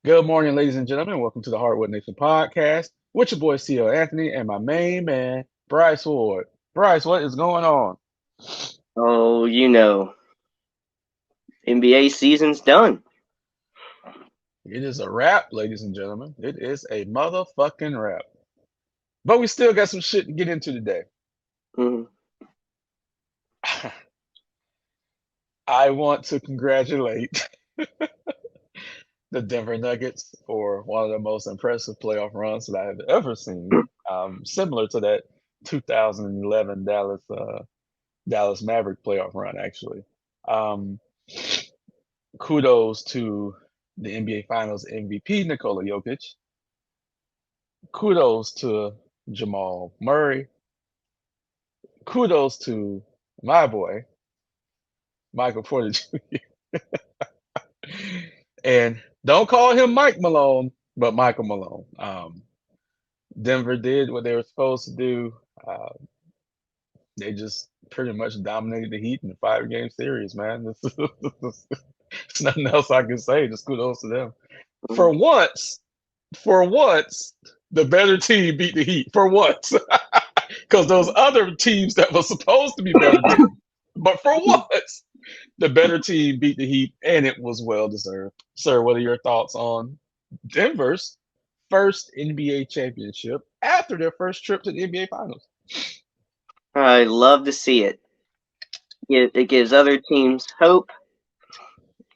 Good morning, ladies and gentlemen. Welcome to the Hardwood Nation podcast with your boy CL Anthony and my main man, Bryce Ward. Bryce, what is going on? Oh, NBA season's done. It is a wrap, ladies and gentlemen. It is a motherfucking wrap. But we still got some shit to get into today. Mhm. I want to congratulate the Denver Nuggets for one of the most impressive playoff runs that I have ever seen. Similar to that 2011 Dallas Maverick playoff run, actually. Um, Kudos to the NBA Finals MVP Nikola Jokic. Kudos to Jamal Murray. Kudos to my boy Michael Porter Jr. And don't call him Mike Malone, but Michael Malone. Denver did what they were supposed to do. Uh, they just pretty much dominated the Heat in a 5-game series, man. There's nothing else I can say. Just kudos to them. For Mhm. once, for once, the better team beat the Heat. For once, because those other teams that were supposed to be better didn't. But for once, the better team beat the Heat, and it was well deserved. Sir, what are your thoughts on Denver's first NBA championship after their first trip to the NBA Finals? I love to see it. It gives other teams hope.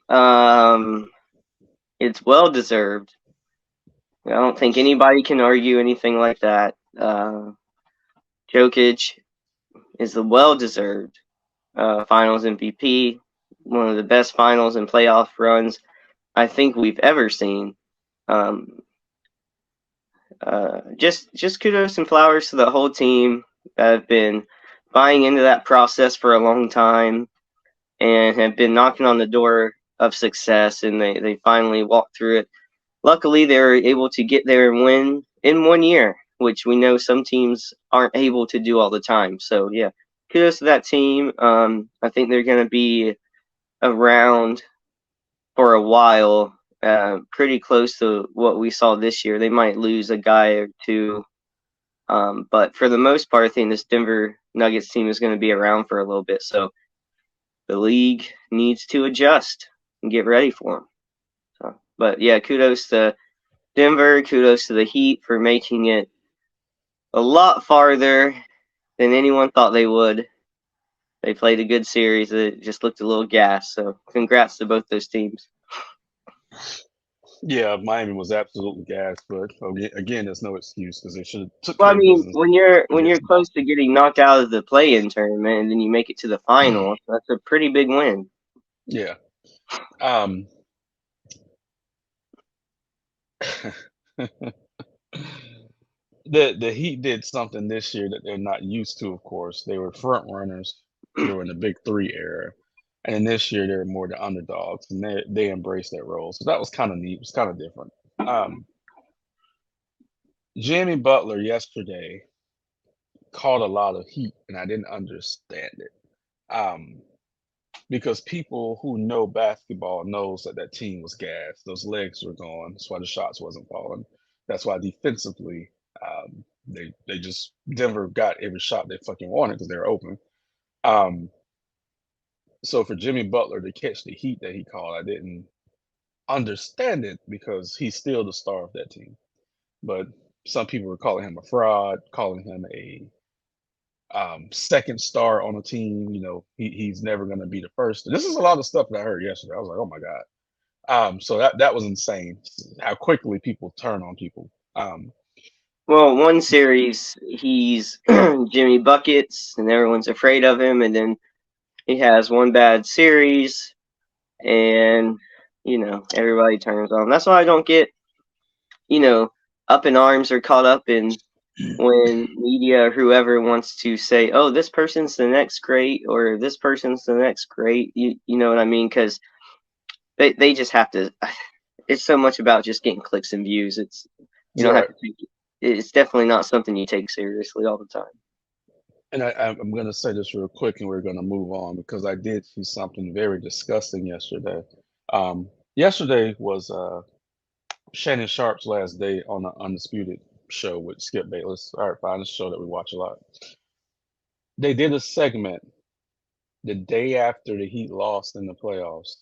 Um, it's well deserved. I don't think anybody can argue anything like that. Jokic is the well deserved Finals MVP, one of the best finals and playoff runs I think we've ever seen. Um, just kudos and flowers to the whole team that have been buying into that process for a long time and have been knocking on the door of success, and they finally walked through it. Luckily, they were able to get there and win in 1 year, which we know some teams aren't able to do all the time. So yeah, kudos to that team. I think they're going to be around for a while, pretty close to what we saw this year. They might lose a guy or two, but for the most part, I think this Denver Nuggets team is going to be around for a little bit. So the league needs to adjust and get ready for them. So, but yeah, kudos to Denver. Kudos to the Heat for making it a lot farther than anyone thought they would. They played a good series. It just looked a little gas. So congrats to both those teams. Yeah, Miami was absolutely gassed, but again, there's no excuse because they should have took Well, I care of mean, business when you're against close to getting knocked out of the play-in tournament and then you make it to the final, that's a pretty big win. yeah. Um, the Heat did something this year that they're not used to. Of course, they were front runners during the Big Three era, and this year they're more the underdogs, and they embraced that role. So that was kind of neat. It was kind of different. Jimmy Butler yesterday caught a lot of heat, and I didn't understand it. Um, because people who know basketball knows that that team was gassed. Those legs were gone. That's why the shots wasn't falling. That's why defensively, they just Denver got every shot they fucking wanted because they were open. Um, so for Jimmy Butler to catch the heat that he called, I didn't understand it because he's still the star of that team. But some people were calling him a fraud, calling him a second star on a team. He's never going to be the first. This is a lot of stuff that I heard yesterday. I was like, oh my god. So that was insane. How quickly people turn on people. Well, one series he's Jimmy buckets and everyone's afraid of him, and then he has one bad series and everybody turns on him. That's why I don't get you know up in arms or caught up in when media or whoever wants to say, "Oh, this person's the next great," or "This person's the next great." You know what I mean? Because they just have to. It's so much about just getting clicks and views. You don't have Right. to take it. It's definitely not something you take seriously all the time. And I'm going to say this real quick, and we're going to move on because I did see something very disgusting yesterday. Yesterday was Shannon Sharp's last day on the Undisputed show with Skip Bayless. All right, fine. It's a show that we watch a lot. They did a segment the day after the Heat lost in the playoffs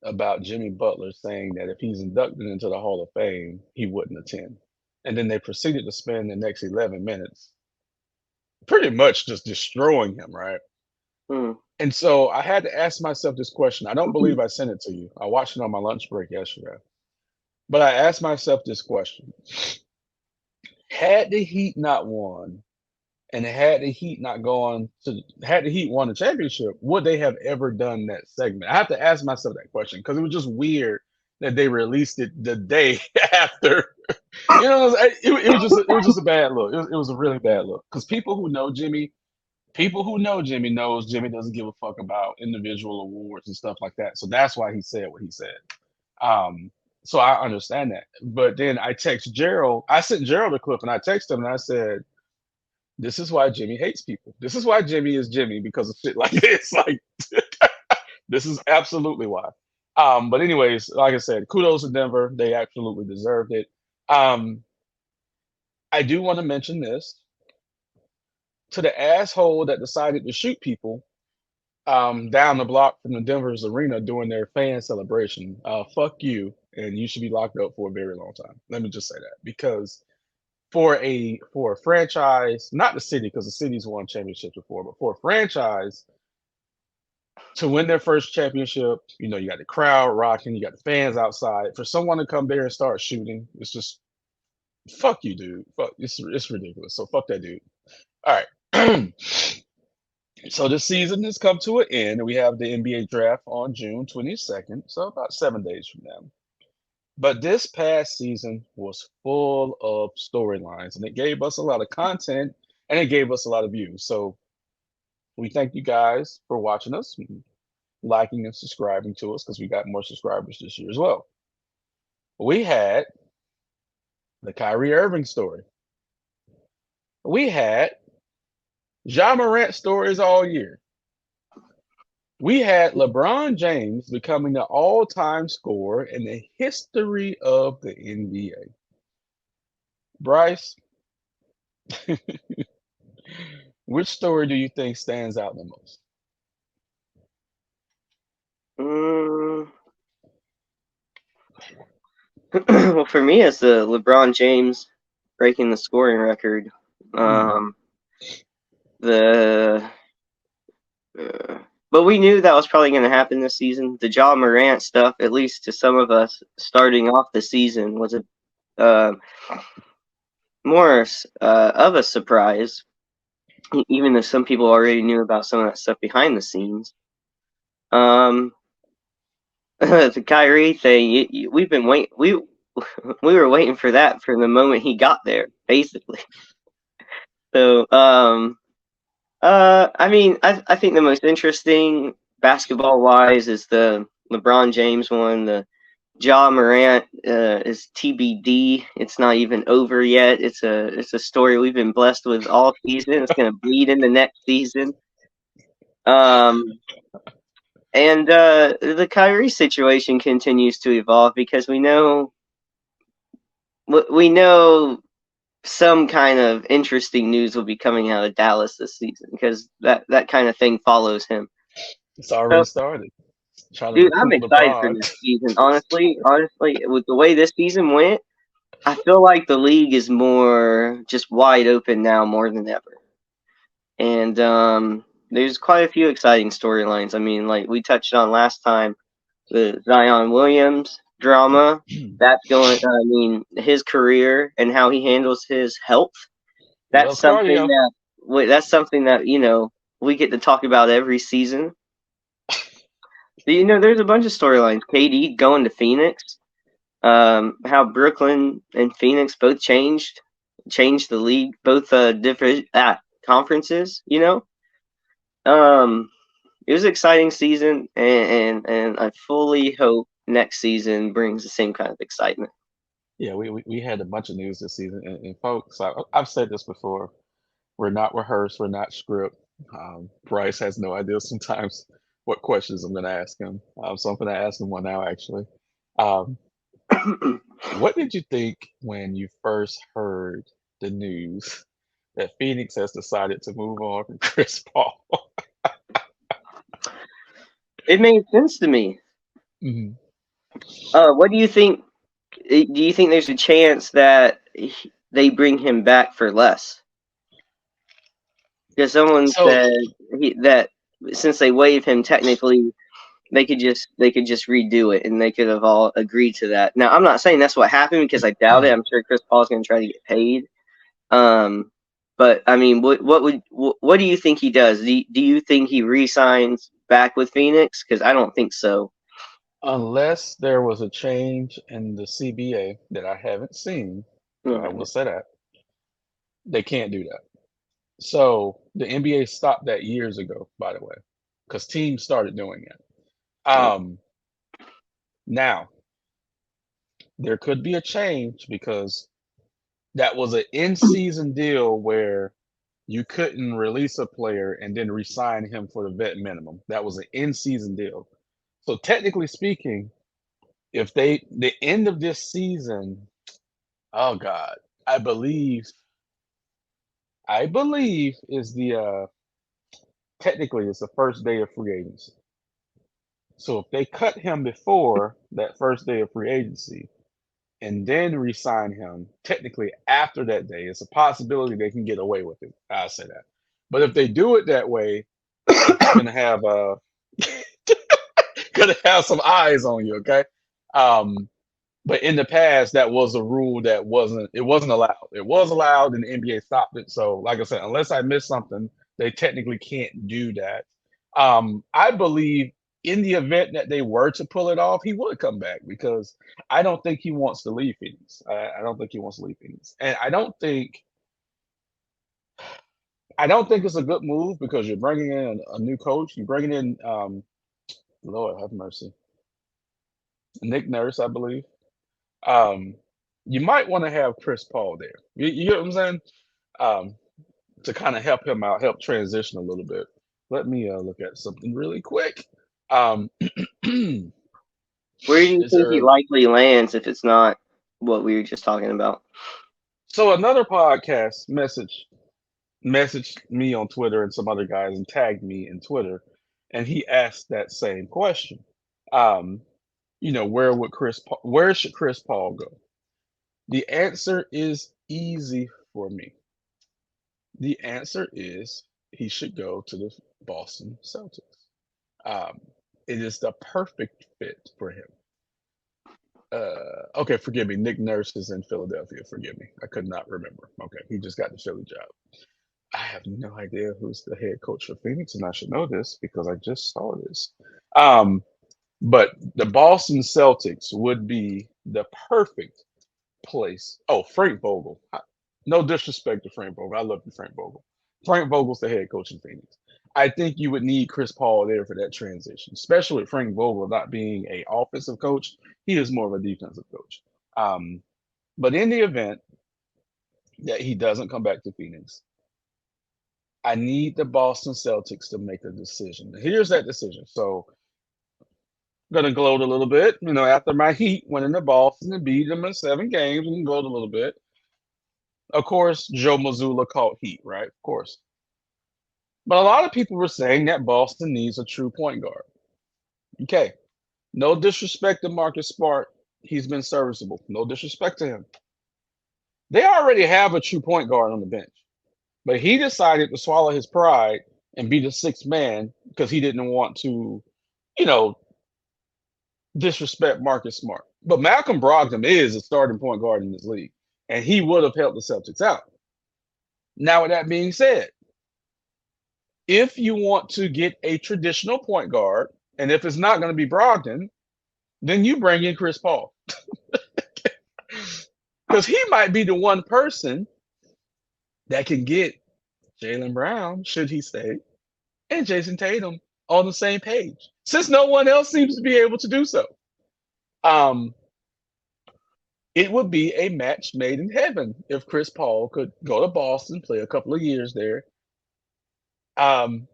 about Jimmy Butler saying that if he's inducted into the Hall of Fame, he wouldn't attend. And then they proceeded to spend the next 11 minutes pretty much just destroying him, right? Hmm. And so I had to ask myself this question. I don't believe I sent it to you. I watched it on my lunch break yesterday. But I asked myself this question. Had the Heat not won, and had the Heat won the championship, would they have ever done that segment? I have to ask myself that question because it was just weird that they released it the day after. It was just a bad look. It was a really bad look because people who know Jimmy knows Jimmy doesn't give a fuck about individual awards and stuff like that. So that's why he said what he said. Um, so I understand that. But then I text Gerald. I sent Gerald a clip and I texted him and I said, "This is why Jimmy hates people. This is why Jimmy is Jimmy because of shit like this. Like this is absolutely why." But anyways, like I said, kudos to Denver. They absolutely deserved it. Um, I do want to mention this to the asshole that decided to shoot people down the block from the Denver's arena during their fan celebration. Fuck you, and you should be locked up for a very long time. Let me just say that because for a franchise, not the city because the city's won championships before, but for a franchise to win their first championship, you got the crowd rocking, you got the fans outside. For someone to come there and start shooting, it's just fuck you, dude. Fuck, it's ridiculous. So fuck that dude. All right. So this season has come to an end, and we have the NBA draft on June 22nd, so about 7 days from now. But this past season was full of storylines, and it gave us a lot of content, and it gave us a lot of views. So we thank you guys for watching us, liking and subscribing to us because we got more subscribers this year as well. We had the Kyrie Irving story. We had Ja Morant stories all year. We had LeBron James becoming the all-time scorer in the history of the NBA. Bryce, which story do you think stands out the most? Mm. Well, for me, it's the LeBron James breaking the scoring record. Hmm. Um, the but we knew that was probably going to happen this season. The Ja Morant stuff, at least to some of us, starting off the season, was a uh, more of a surprise, even though some people already knew about some of that stuff behind the scenes. Um, the Kyrie thing, we've been waiting. We were waiting for that from the moment he got there, basically. So, I mean, I think the most interesting basketball wise is the LeBron James one. The Ja Morant is TBD. It's not even over yet. It's a story we've been blessed with all season. It's going to bleed into next season. Um, and the Kyrie situation continues to evolve because we know some kind of interesting news will be coming out of Dallas this season because that kind of thing follows him. It's already So, started. Trying to dude, I'm recruit excited for LeBron. this season. Honestly, with the way this season went, I feel like the league is more just wide open now more than ever. And there's quite a few exciting storylines. I mean, like we touched on last time, the Zion Williams drama. That's going. I mean, his career and how he handles his health. He That's loves something cardio. that we get to talk about every season. There's a bunch of storylines. KD going to Phoenix. How Brooklyn and Phoenix both changed the league, both different conferences. Um, it was an exciting season, and I fully hope next season brings the same kind of excitement. Yeah, we had a bunch of news this season, and folks, I've said this before. We're not rehearsed. We're not script. Bryce has no idea sometimes what questions I'm going to ask him. So I'm going to ask him one now, actually. Um, What did you think when you first heard the news that Phoenix has decided to move on from Chris Paul? It made sense to me. Mhm. What do you think? Do you think there's a chance that they bring him back for less? Because someone So, said that since they waived him, technically they could just redo it, and they could have all agreed to that. Now, I'm not saying that's what happened because I doubt it. I'm sure Chris Paul's going to try to get paid. Um, but I mean, what do you think he does? Do you think he re-signs back with Phoenix? Because I don't think so. unless there was a change in the CBA that I haven't seen, I will Mm, say that they can't do that. So the NBA stopped that years ago, by the way, because teams started doing it. mm, Um, Now there could be a change because that was an in-season deal where you couldn't release a player and then re-sign him for the vet minimum. That was an in-season deal. So technically speaking, if they the end of this season, oh God, I believe I believe is the technically it's the first day of free agency. So if they cut him before that first day of free agency and then re-sign him, technically after that day, it's a possibility they can get away with it. I say that. But if they do it that way, it's gonna have gonna have some eyes on you, okay? Um, but in the past, that was a rule that wasn't allowed. It was allowed, and the NBA stopped it. So, like I said, unless I missed something, they technically can't do that. I believe in the event that they were to pull it off, he would come back because I don't think he wants to leave Phoenix. I don't think he wants to leave Phoenix, and I don't think it's a good move because you're bringing in a new coach. You're bringing in Lord have mercy, Nick Nurse, I believe. Um, you might want to have Chris Paul there. You get what I'm saying? Um, to kind of help him out, help transition a little bit. Let me look at something really quick. Um, Where do you it's think he early. likely lands if it's not what we were just talking about? So another podcast messaged me on Twitter and some other guys and tagged me in Twitter, and he asked that same question. Um, where should Chris Paul go? The answer is easy for me. The answer is he should go to the Boston Celtics. Um, it is the perfect fit for him. Okay, forgive me. Nick Nurse is in Philadelphia. Forgive me. I could not remember. Okay, he just got the Philly job. I have no idea who's the head coach for Phoenix, and I should know this because I just saw this. Um, but the Boston Celtics would be the perfect place. Oh, Frank Vogel. No disrespect to Frank Vogel. I love you, Frank Vogel. Frank Vogel's the head coach in Phoenix. I think you would need Chris Paul there for that transition, especially with Frank Vogel not being a offensive coach. He is more of a defensive coach. Um, but in the event that he doesn't come back to Phoenix, I need the Boston Celtics to make a decision. Here's that decision. So I'm gonna gloat a little bit. After my Heat went into Boston and beat them in 7 games, and gloat a little bit. Of course, Joe Mazzulla caught heat, right? Of course. But a lot of people were saying that Boston needs a true point guard. Okay. No disrespect to Marcus Smart. He's been serviceable. No disrespect to him. They already have a true point guard on the bench. But he decided to swallow his pride and be the sixth man because he didn't want to, you know, disrespect Marcus Smart. But Malcolm Brogdon is a starting point guard in this league, and he would have helped the Celtics out. Now, with that being said, if you want to get a traditional point guard, and if it's not going to be Brogdon, then you bring in Chris Paul because he might be the one person that can get Jalen Brown, should he stay, and Jason Tatum on the same page, since no one else seems to be able to do so. Um, it would be a match made in heaven if Chris Paul could go to Boston, play a couple of years there, um,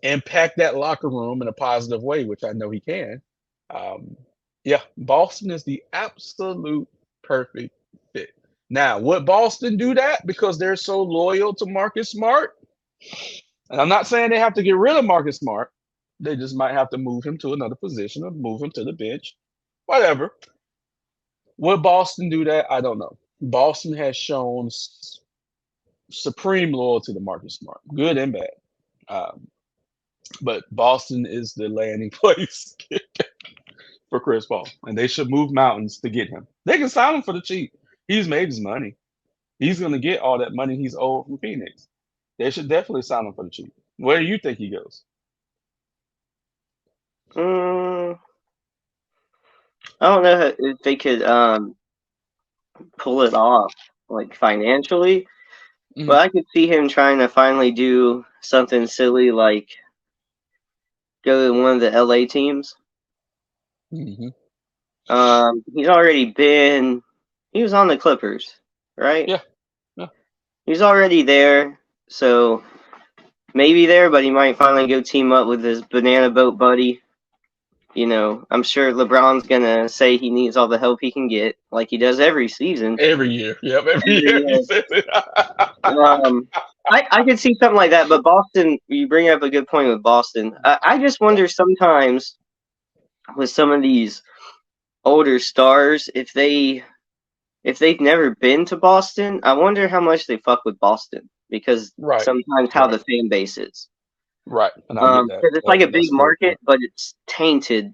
impact that locker room in a positive way, which I know he can. Um, Yeah, Boston is the absolute perfect fit. Now, would Boston do that because they're so loyal to Marcus Smart? And I'm not saying they have to get rid of Marcus Smart. They just might have to move him to another position or move him to the bench. Whatever. Would Boston do that? I don't know. Boston has shown supreme loyalty to Marcus Smart, good and bad. Um, but Boston is the landing place for Chris Paul, and they should move mountains to get him. They can sign him for the cheap. He's made his money. He's going to get all that money he's owed from Phoenix. They should definitely sign him for the cheap. Where do you think he goes? Mm, I don't know if they could pull it off like financially, but Mm-hmm. I could see him trying to finally do something silly like go to one of the LA teams. Mm-hmm. He's already been. He was on the Clippers, right? Yeah, yeah. He's already there, so maybe there, but he might finally go team up with his banana boat buddy. I'm sure LeBron's gonna say he needs all the help he can get, like he does every season, Every year. Yep, every every year he year. says it. I could see something like that, but Boston, you bring up a good point with Boston. I just Yeah. wonder sometimes with some of these older stars if they've never been to Boston, I wonder how much they fuck with Boston because Right, sometimes how right, the fan base is. right. And I get that. 'Cause it's like a big That's a fair market, point. but it's tainted,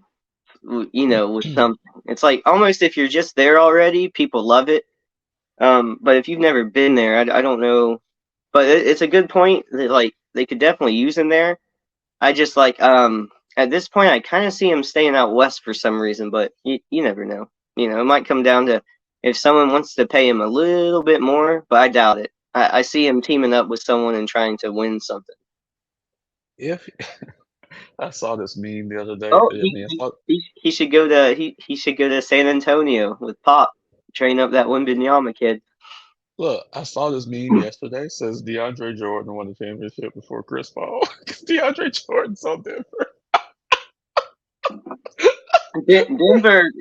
with something. It's like almost if you're just there already, people love it. But if you've never been there, I don't know. But it's a good point that like they could definitely use him there. I just like at this point I kind of see him staying out west for some reason, but you never know. It might come down to if someone wants to pay him a little bit more, but I doubt it. I see him teaming up with someone and trying to win something. If I saw this meme the other day. Oh, I he mean, I he, saw, he, he should go to he should go to San Antonio with Pop, train up that Wimbenyama kid. look, I saw this meme yesterday. Says DeAndre Jordan won the championship before Chris Paul. 'Cause DeAndre Jordan's so different.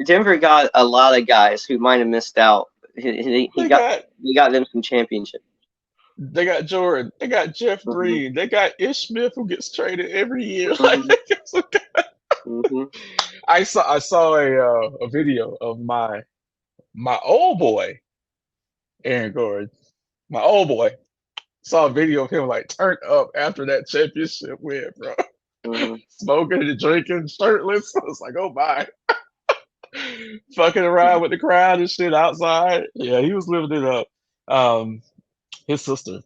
Denver got a lot of guys who might have missed out. He They got got he got them some championships. they got Jordan. They got Jeff Hmm. Green. They got Ish Smith who gets traded every year. Like Hmm. they got some Hmm. I saw a video of my old boy Aaron Gordon. My old boy saw a video of him like turned up after that championship win, bro. Hmm. Smoking and drinking, shirtless. I was like, oh my, fucking around with the crowd and shit outside. Yeah, he was living it up. Um, his sister,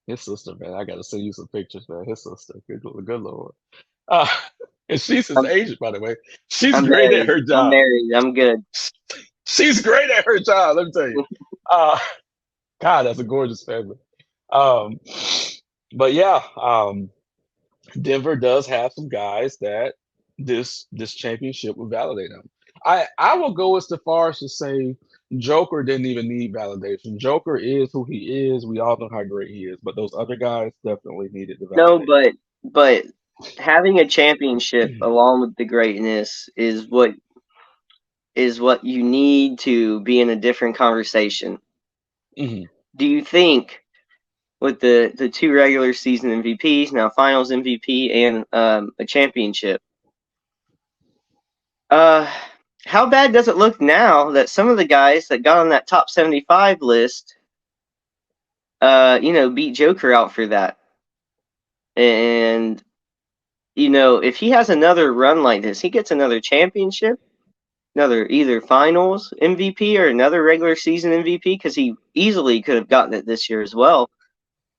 his sister, man. I gotta send you some pictures, man. His sister, good lord. Uh, and she's his I'm agent, by the way. She's I'm great at married. her I'm job. married. I'm good. She's great at her job. Let me tell you. Uh, God, that's a gorgeous family. Um, but yeah, Denver does have some guys that this championship will validate them. I will go as far as to say Joker didn't even need validation. Joker is who he is. We all know how great he is, but those other guys definitely needed the No, validation. but having a championship along with the greatness is what you need to be in a different conversation. Hmm. Do you think with the two regular season MVPs, now Finals MVP, and a championship, uh, how bad does it look now that some of the guys that got on that top 75 list, beat Joker out for that? And if he has another run like this, he gets another championship, another either finals MVP or another regular season MVP because he easily could have gotten it this year as well.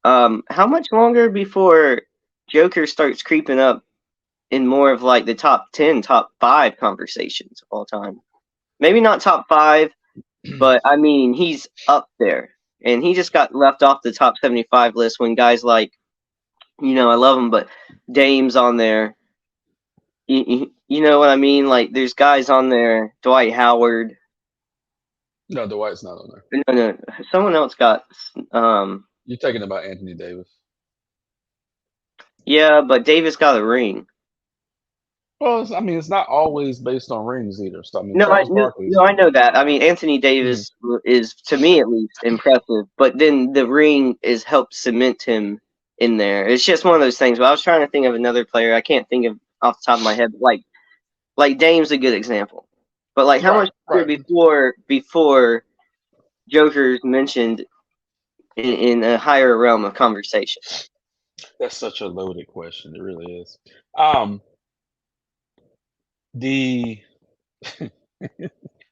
How much longer before Joker starts creeping up in more of like the top 10, top 5 conversations of all time? Maybe not top 5, but I mean, he's up there. And he just got left off the top 75 list when guys like, I love him, but Dame's on there. You know what I mean? Like, there's guys on there, Dwight Howard. No, Dwight's not on there. No, no, someone else got. You're talking about Anthony Davis. Yeah, but Davis got a ring. Well, I mean, it's not always based on rings either. So I mean, No, I Charles no, Barkley's no, I know that. I mean, Anthony mhm. Davis is, to me at least, impressive. But then the ring is helped cement him in there. It's just one of those things. But I was trying to think of another player. I can't think of off the top of my head. But like Dame's a good example. But like, how Right, much right. before Joker's mentioned in a higher realm of conversation? That's such a loaded question. It really is. Um, the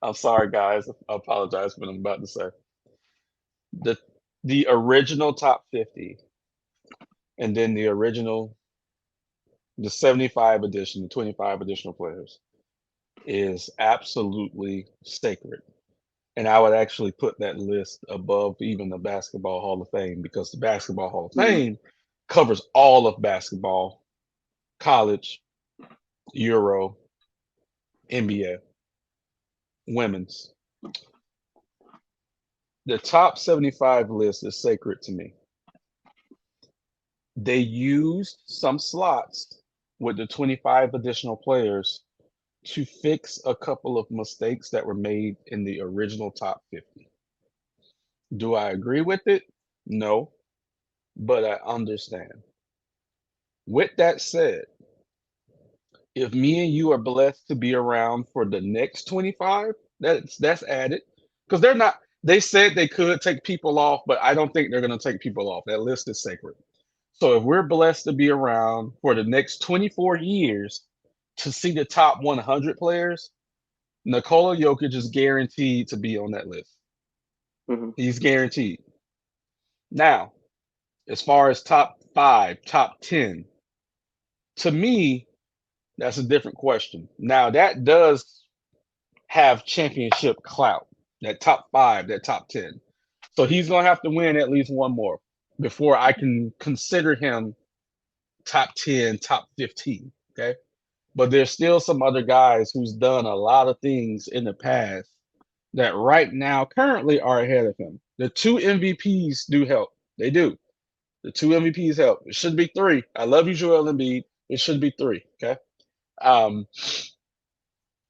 I'm sorry, guys. I apologize for what I'm about to say. The the original top 50, and then the 75 edition, the 25 additional players is absolutely sacred. And I would actually put that list above even the Basketball Hall of Fame because the Basketball Hall of Mm, Fame covers all of basketball, college, Euro, NBA, women's. The top 75 list is sacred to me. They used some slots with the 25 additional players to fix a couple of mistakes that were made in the original top 50. Do I agree with it? No, but I understand. With that said, if me and you are blessed to be around for the next 25, that's added because they said they could take people off, but I don't think they're going to take people off. That list is sacred. So if we're blessed to be around for the next 24 years to see the top 100 players, Nikola Jokic is guaranteed to be on that list. mhm. He's guaranteed. Now, as far as top 5, top 10, to me, that's a different question. Now, that does have championship clout, that top 5, that top 10. So he's going to have to win at least one more before I can consider him top 10, top 15. Okay. But there's still some other guys who's done a lot of things in the past that right now currently are ahead of him. The two MVPs do help. They do. The two MVPs help. It should be three. I love you, Joel Embiid. It should be three. Okay. Um,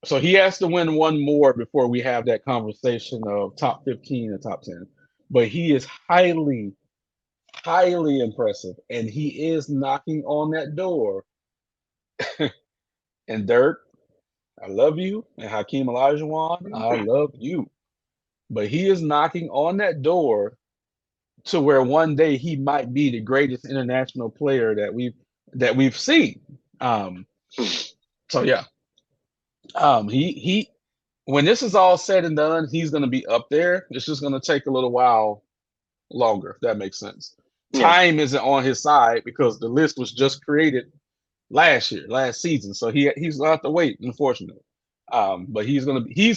so he has to win one more before we have that conversation of top 15 and top 10. But he is highly, highly impressive. And he is knocking on that door. And Dirk, I love you. And Hakeem Olajuwon, I love you. But he is knocking on that door to where one day he might be the greatest international player that we've seen. Um, so yeah, he when this is all said and done, he's going to be up there. It's just going to take a little while longer, if that makes sense. Yeah. Time isn't on his side because the list was just created last season. So he's gonna have to wait, unfortunately. But he's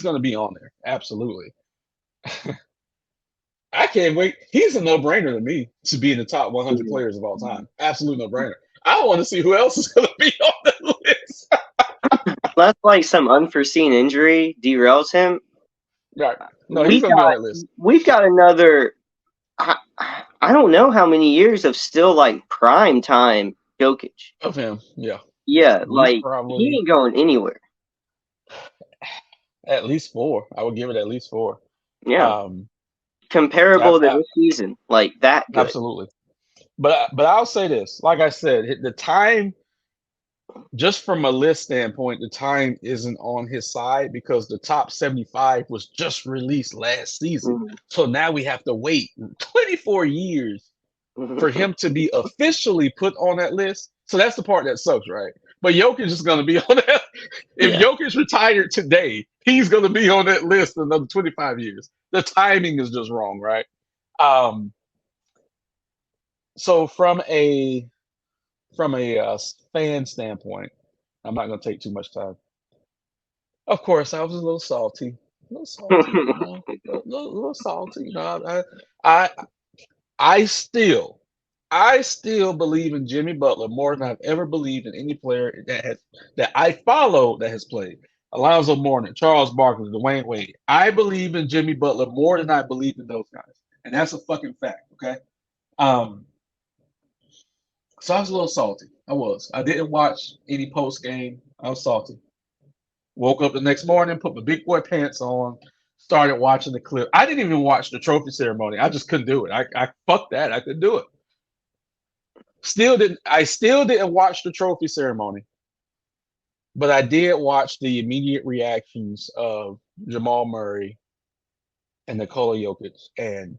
gonna be on there. Absolutely. I can't wait. He's a no-brainer to me to be in the top 100 players of all time. Absolute no-brainer. I want to see who else is going to be on the list. Unless like some unforeseen injury derails him, Right. No, he's we going to be on got that list we've got another. I, I don't know how many years of still like prime time Jokic. of him. Yeah. Yeah, At least like he probably ain't going anywhere. at least four. I would give it at least four. Yeah, Um, comparable ab- to ab- this season, like that good. absolutely. But I'll say this. Like I said, the time, just from a list standpoint, the time isn't on his side because the top 75 was just released last season. Mhm. So now we have to wait 24 years for him to be officially put on that list. So that's the part that sucks, right? But Jokic is going to be on that. If Yeah. Jokic retired today, he's going to be on that list in another 25 years. The timing is just wrong, right? Um, so from a fan standpoint, I'm not going to take too much time. Of course, I was a little salty, little salty. I, I still, I still believe in Jimmy Butler more than I've ever believed in any player that I follow that has played. Alonzo Mourning, Charles Barkley, Dwayne Wade. I believe in Jimmy Butler more than I believe in those guys, and that's a fucking fact. Okay. Um, so I was a little salty. I was. I didn't watch any post game. I was salty. Woke up the next morning, put my big boy pants on, started watching the clip. I didn't even watch the trophy ceremony. I just couldn't do it. I fuck that. I couldn't do it. Still didn't. I still didn't watch the trophy ceremony, but I did watch the immediate reactions of Jamal Murray and Nikola Jokic, and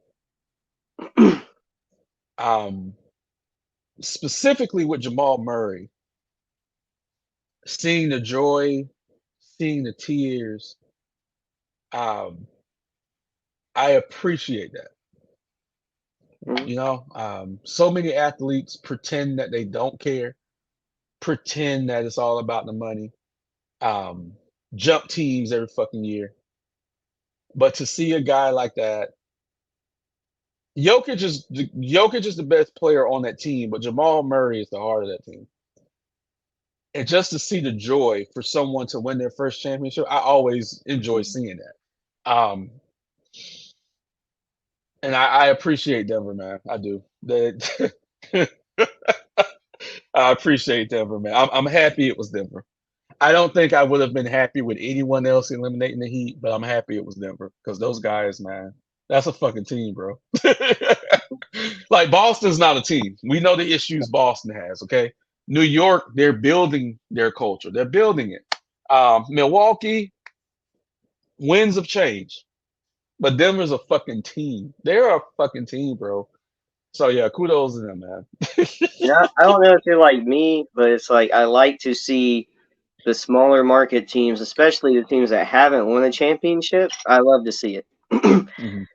um, specifically with Jamal Murray, seeing the joy, seeing the tears. Um, I appreciate that. Mhm. So many athletes pretend that they don't care, pretend that it's all about the money, um, jump teams every fucking year. But to see a guy like that, Jokic is the best player on that team, but Jamal Murray is the heart of that team. And just to see the joy for someone to win their first championship, I always enjoy seeing that. And I appreciate Denver, man. I do. I appreciate Denver, man. I'm happy it was Denver. I don't think I would have been happy with anyone else eliminating the Heat, but I'm happy it was Denver because those guys, man, that's a fucking team, bro. Like Boston's not a team. We know the issues Boston has. Okay, New York, they're building their culture. They're building it. Milwaukee, winds of change, but Denver's a fucking team. They're a fucking team, bro. So yeah, kudos to them, man. Yeah, I don't know if you're like me, but it's like I like to see the smaller market teams, especially the teams that haven't won a championship. I love to see it. Mhm.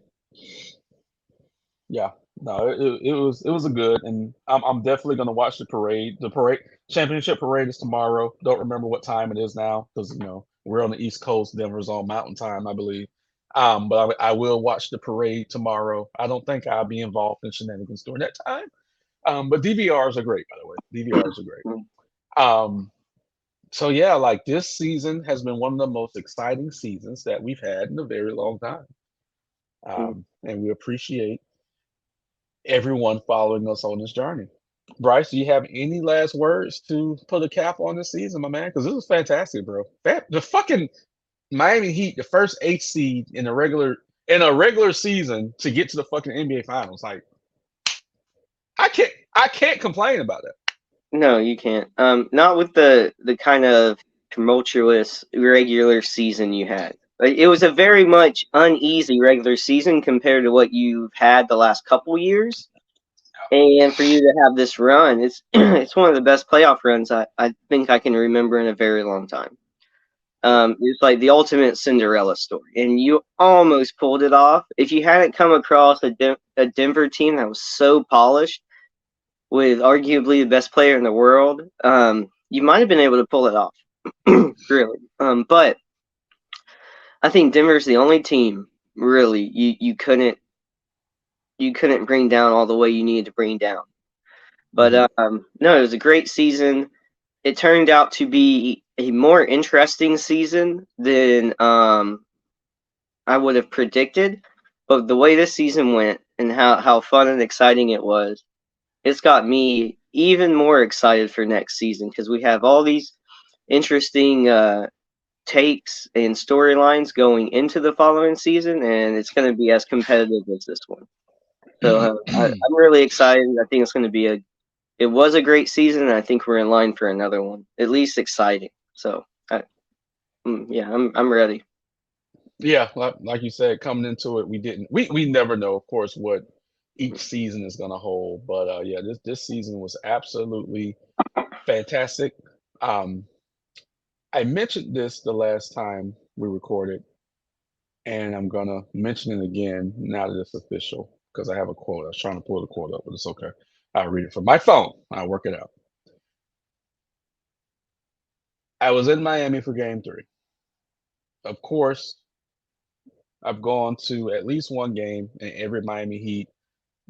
Yeah, no, it was a good, and I'm definitely gonna watch the parade. The parade championship parade is tomorrow. Don't remember what time it is now because we're on the East Coast. Denver's on Mountain Time, I believe. But I will watch the parade tomorrow. I don't think I'll be involved in shenanigans during that time. But DVRs are great, by the way. DVRs are great. Um, so yeah, like this season has been one of the most exciting seasons that we've had in a very long time. And we appreciate everyone following us on this journey. Bryce, do you have any last words to put a cap on this season, my man? Because this was fantastic, bro. The fucking Miami Heat, the first eight seed in a regular season to get to the fucking NBA Finals. Like I can't complain about that. No, you can't. Not with the kind of tumultuous regular season you had. Like, it was a very much uneasy regular season compared to what you've had the last couple years. And for you to have this run, it's it's one of the best playoff runs I think I can remember in a very long time. It's like the ultimate Cinderella story, and you almost pulled it off. If you hadn't come across a Denver team that was so polished with arguably the best player in the world, you might have been able to pull it off, really. But I think Denver's the only team really you couldn't bring down all the way you needed to bring down. Mhm. But no, it was a great season. It turned out to be a more interesting season than I would have predicted. But the way this season went and how fun and exciting it was, it's got me even more excited for next season because we have all these interesting takes and storylines going into the following season, and it's going to be as competitive as this one. So I'm really excited. I think it's going to be it was a great season, and I think we're in line for another one, at least exciting. So yeah, I'm ready. Yeah, like you said, coming into it, we never know, of course, what each season is gonna hold. But yeah, this season was absolutely fantastic. Um, I mentioned this the last time we recorded, and I'm gonna mention it again now that it's official because I have a quote. I was trying to pull the quote up, but it's okay. I'll read it from my phone. I'll work it out. I was in Miami for Game Three. Of course, I've gone to at least one game in every Miami Heat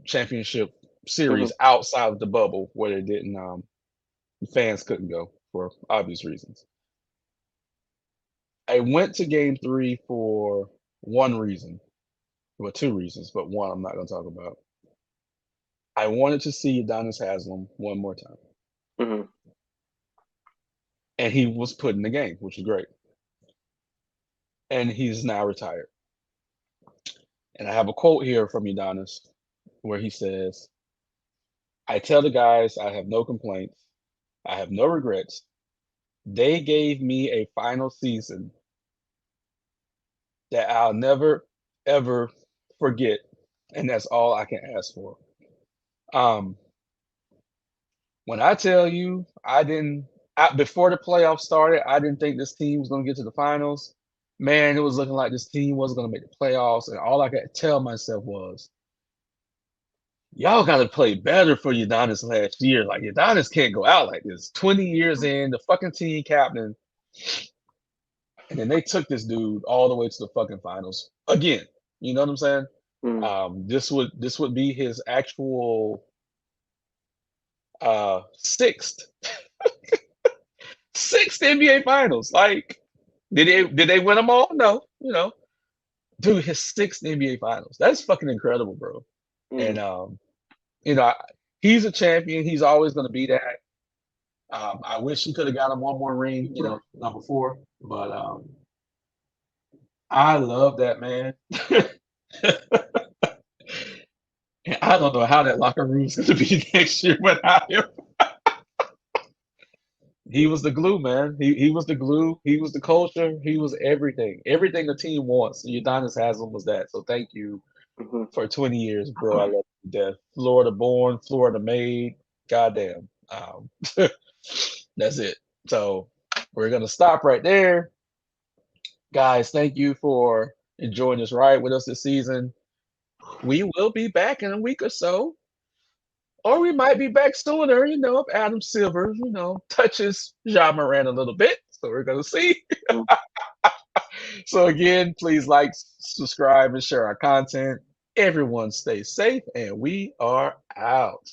championship Hmm. series outside of the bubble where they didn't fans couldn't go for obvious reasons. I went to game three for one reason. Well, two reasons, but one I'm not gonna talk about. I wanted to see Udonis Haslam one more time. Hmm. and he was put in the game, which is great. And he's now retired. And I have a quote here from Udonis where he says, "I tell the guys I have no complaints. I have no regrets. They gave me a final season that I'll never, ever forget. And that's all I can ask for." Um, when I tell you, before the playoffs started, I didn't think this team was going to get to the finals. Man, it was looking like this team wasn't going to make the playoffs. And all I could tell myself was, y'all got to play better for Udonis last year. Like, Udonis can't go out like this. 20 years in, the fucking team captain. And then they took this dude all the way to the fucking finals again. You know what I'm saying? Mm, This would be his actual sixth NBA finals. Like, did they win them all? No, dude, his sixth NBA finals. That's fucking incredible, bro. And mm, you know, he's a champion. He's always going to be that. I wish he could have got him one more ring, number four. But I love that man. And I don't know how that locker room is going to be next year without him. He was the glue, man. He was the glue. He was the culture. He was everything. Everything a team wants. Udonis Haslam was that. So thank you mhm, for 20 years, bro. I love you to death. Florida born, Florida made. Goddamn. That's it. So we're gonna stop right there, guys. Thank you for enjoying this ride with us this season. We will be back in a week or so, or we might be back sooner. If Adam Silver, touches Ja Moran a little bit. So we're gonna see. mm. So again, please like, subscribe, and share our content. Everyone stay safe, and we are out.